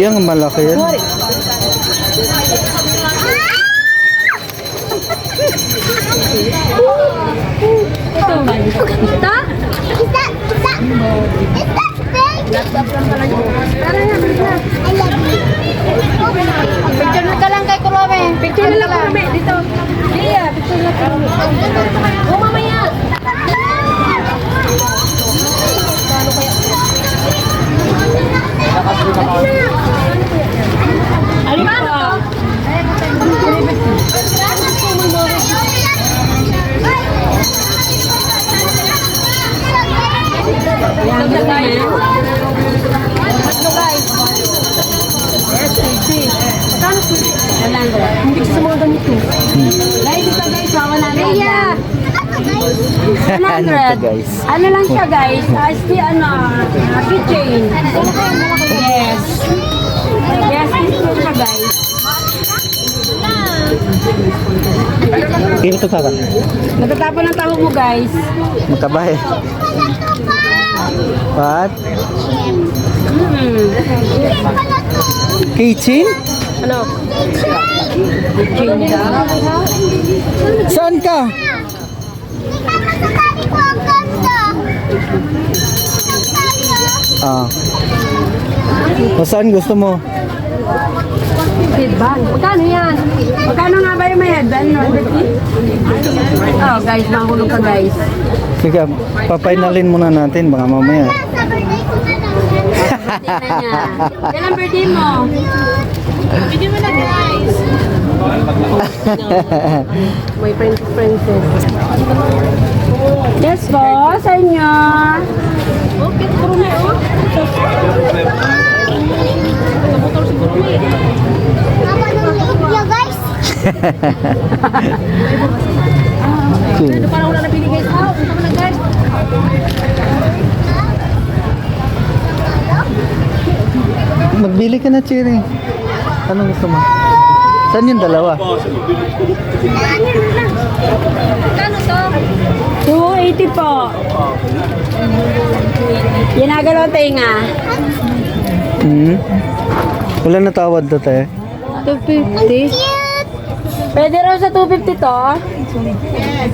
Yan, malaki yan. Picture na ka lang kay Kurome. Picture na lang Kurome dito. Iya, picture na Kurome. Oh, mamaya. Ano ba to? Hindi sa mga ganito. Guys, ito guys, 100. Ano to, guys? Ano lang siya guys? Keychain. Yes. Yes, keychain siya guys. Ito ka ka. Natatapon ang taho mo guys. Magkabahe. What? Keychain? Ano? Keychain ka? Saan ka? Ah. O saan gusto mo? Headband. Magkano yan? Magkano nga ba yung may headband? 150? Oh guys, mahulog ka guys. Sige, papainalin muna natin baka mamaya. Tingnan niya. Kailan birthday mo? Video mo na guys. My princess. Yes po, sa inyo. Okay, puro na oh. Okay. Parang wala na pili guys. Punta mo na guys. Magbili ka na, Cherry. Anong gusto mo? Saan yung dalawa? Kano to? 280 po. Ginagalaw tinga. Wala na tawad to, te. 250. Pwede raw sa 250 to.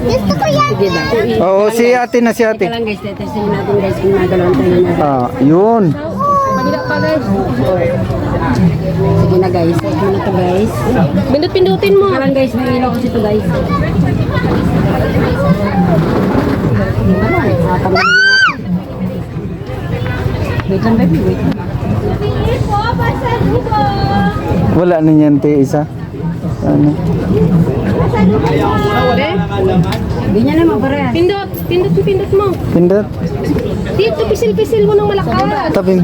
Gusto ko yan. Sige ba? Oo, si ate na, si Teka ate. lang guys, testingin natin guys kung ginagalaw tinga na. Ah, yun. Pagila pa guys. Sige na guys, sige na to guys. Pindut-pindutin mo. Teka lang guys, may ilaw kasi to guys. Wait lang baby, wait lang. Wala na yan, te, isa. Ano? Ganyan naman pare. Pindut mo. Pindot? Dito, pisil-pisil mo ng malakas. Tabing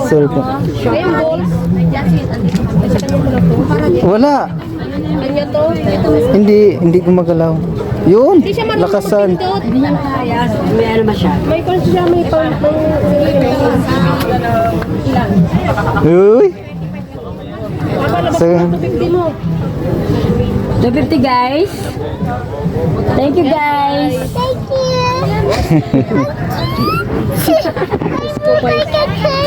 cellphone. Ayun, balls. Wala. Kanya to. Hindi gumagalaw. Yun, Hindi siya marunong lakasan. magpindot. Hindi niya makaya, may ano masyado. May kon siya, may pang ilan. Uy. Sige. 50 mo. 250 guys. Thank you guys. Thank you.